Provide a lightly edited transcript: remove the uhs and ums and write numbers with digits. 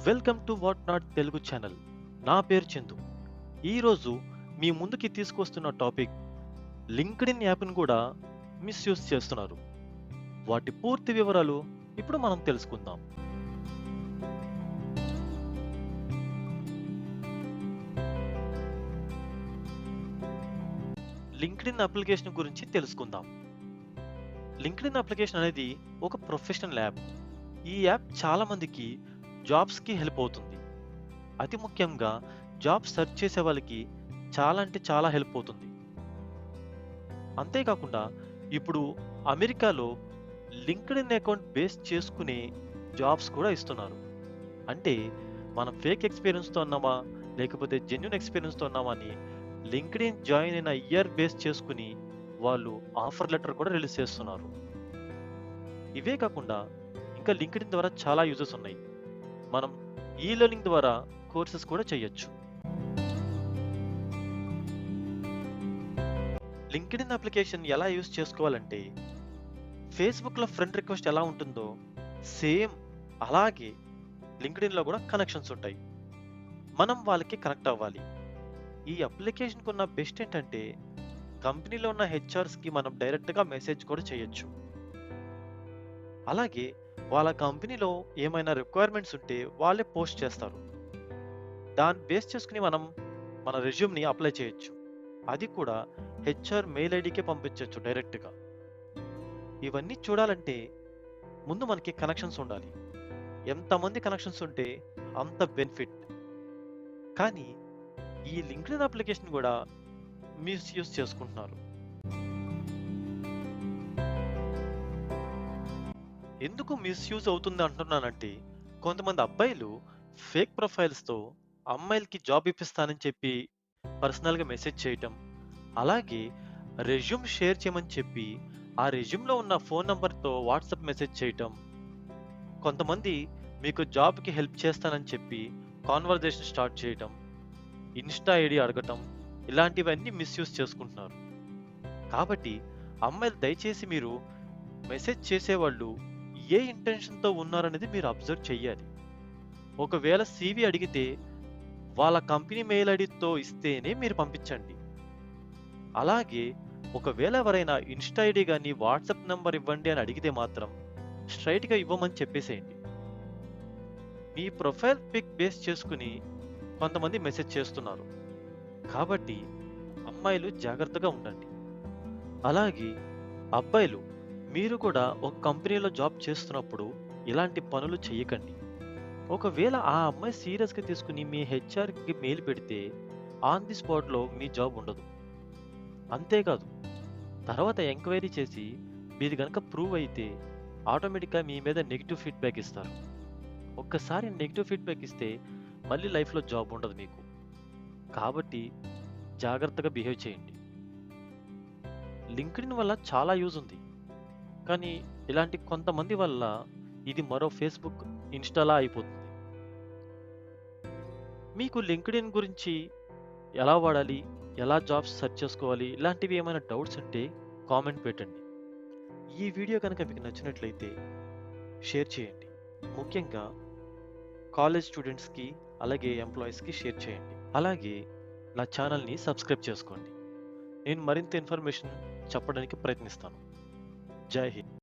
Welcome to what not Telugu channel. నా పేరు చందు. ఈరోజు మీ ముందుకి తీసుకొస్తున్న టాపిక్ లింక్డ్ఇన్ యాప్ని కూడా మిస్యూజ్ చేస్తున్నారు. వాటి పూర్తి వివరాలు ఇప్పుడు మనం తెలుసుకుందాం. లింక్డ్ఇన్ అప్లికేషన్ గురించి తెలుసుకుందాం. లింక్డ్ఇన్ అప్లికేషన్ అనేది ఒక ప్రొఫెషనల్ యాప్. ఈ యాప్ చాలా మందికి జాబ్స్కి హెల్ప్ అవుతుంది. అతి ముఖ్యంగా జాబ్ సెర్చ్ చేసే వాళ్ళకి చాలా అంటే చాలా హెల్ప్ అవుతుంది. అంతేకాకుండా ఇప్పుడు అమెరికాలో లింక్డ్ఇన్ అకౌంట్ బేస్ చేసుకునే జాబ్స్ కూడా ఇస్తున్నారు. అంటే మనం ఫేక్ ఎక్స్పీరియన్స్తో ఉన్నామా లేకపోతే జెన్యున్ ఎక్స్పీరియన్స్తో ఉన్నామా అని లింక్డ్ఇన్ జాయిన్ అయిన ఇయర్ బేస్ చేసుకుని వాళ్ళు ఆఫర్ లెటర్ కూడా రిలీజ్ చేస్తున్నారు. ఇవే కాకుండా ఇంకా లింక్డ్ఇన్ ద్వారా చాలా యూజెస్ ఉన్నాయి. మనం ఈ లెర్నింగ్ ద్వారా కోర్సెస్ కూడా చేయొచ్చు. లింక్డ్ఇన్ అప్లికేషన్ ఎలా యూజ్ చేసుకోవాలంటే ఫేస్బుక్లో ఫ్రెండ్ రిక్వెస్ట్ ఎలా ఉంటుందో సేమ్ అలాగే లింక్డ్ఇన్లో కూడా కనెక్షన్స్ ఉంటాయి. మనం వాళ్ళకి కనెక్ట్ అవ్వాలి. ఈ అప్లికేషన్కి ఉన్న బెస్ట్ ఏంటంటే కంపెనీలో ఉన్న హెచ్ఆర్స్కి మనం డైరెక్ట్గా మెసేజ్ కూడా చేయొచ్చు. అలాగే వాళ్ళ కంపెనీలో ఏమైనా రిక్వైర్మెంట్స్ ఉంటే వాళ్ళే పోస్ట్ చేస్తారు. దాన్ని బేస్ చేసుకుని మనం మన రెజ్యూమ్ని అప్లై చేయొచ్చు. అది కూడా హెచ్ఆర్ మెయిల్ ఐడికే పంపించవచ్చు డైరెక్ట్గా. ఇవన్నీ చూడాలంటే ముందు మనకి కనెక్షన్స్ ఉండాలి. ఎంతమంది కనెక్షన్స్ ఉంటే అంత బెనిఫిట్. కానీ ఈ లింక్డ్ఇన్ అప్లికేషన్ కూడా మిస్యూజ్ చేసుకుంటున్నారు. ఎందుకు మిస్యూజ్ అవుతుంది అంటున్నానంటే కొంతమంది అబ్బాయిలు ఫేక్ ప్రొఫైల్స్తో అమ్మాయిలకి జాబ్ ఇప్పిస్తానని చెప్పి పర్సనల్గా మెసేజ్ చేయటం, అలాగే రెజ్యూమ్ షేర్ చేయమని చెప్పి ఆ రెజ్యూమ్లో ఉన్న ఫోన్ నంబర్తో వాట్సాప్ మెసేజ్ చేయటం, కొంతమంది మీకు జాబ్కి హెల్ప్ చేస్తానని చెప్పి కాన్వర్జేషన్ స్టార్ట్ చేయటం, ఇన్స్టా ఐడి అడగటం, ఇలాంటివన్నీ మిస్యూజ్ చేసుకుంటున్నారు. కాబట్టి అమ్మాయిలు దయచేసి మీరు మెసేజ్ చేసేవాళ్ళు ఏ ఇంటెన్షన్తో ఉన్నారనేది మీరు అబ్జర్వ్ చెయ్యాలి. ఒకవేళ CV అడిగితే వాళ్ళ కంపెనీ మెయిల్ ఐడితో ఇస్తేనే మీరు పంపించండి. అలాగే ఒకవేళ ఎవరైనా ఇన్స్టా ఐడి కానీ వాట్సాప్ నెంబర్ ఇవ్వండి అని అడిగితే మాత్రం స్ట్రైట్గా ఇవ్వమని చెప్పేసేయండి. మీ ప్రొఫైల్ పిక్ బేస్ చేసుకుని కొంతమంది మెసేజ్ చేస్తున్నారు. కాబట్టి అమ్మాయిలు జాగ్రత్తగా ఉండండి. అలాగే అబ్బాయిలు మీరు కూడా ఒక కంపెనీలో జాబ్ చేస్తున్నప్పుడు ఇలాంటి పనులు చేయకండి. ఒకవేళ ఆ అమ్మాయి సీరియస్గా తీసుకుని మీ హెచ్ఆర్కి మెయిల్ పెడితే ఆన్ ది స్పాట్లో మీ జాబ్ ఉండదు. అంతేకాదు తర్వాత ఎంక్వైరీ చేసి మీది కనుక ప్రూవ్ అయితే ఆటోమేటిక్గా మీ మీద నెగిటివ్ ఫీడ్బ్యాక్ ఇస్తారు. ఒక్కసారి నెగిటివ్ ఫీడ్బ్యాక్ ఇస్తే మళ్ళీ లైఫ్లో జాబ్ ఉండదు మీకు. కాబట్టి జాగ్రత్తగా బిహేవ్ చేయండి. లింక్డ్ఇన్ వల్ల చాలా యూజ్ ఉంది. కానీ ఇలాంటి కొంతమంది వల్ల ఇది మరో ఫేస్బుక్, ఇన్స్టాలా అయిపోతుంది. మీకు లింక్డ్ఇన్ గురించి ఎలా వాడాలి, ఎలా జాబ్స్ సెర్చ్ చేసుకోవాలి, ఇలాంటివి ఏమైనా డౌట్స్ ఉంటే కామెంట్ పెట్టండి. ఈ వీడియో కనుక మీకు నచ్చినట్లయితే షేర్ చేయండి. ముఖ్యంగా కాలేజ్ స్టూడెంట్స్కి అలాగే ఎంప్లాయీస్కి షేర్ చేయండి. అలాగే నా ఛానల్ని సబ్స్క్రైబ్ చేసుకోండి. నేను మరింత ఇన్ఫర్మేషన్ చెప్పడానికి ప్రయత్నిస్తాను. జై హింద్.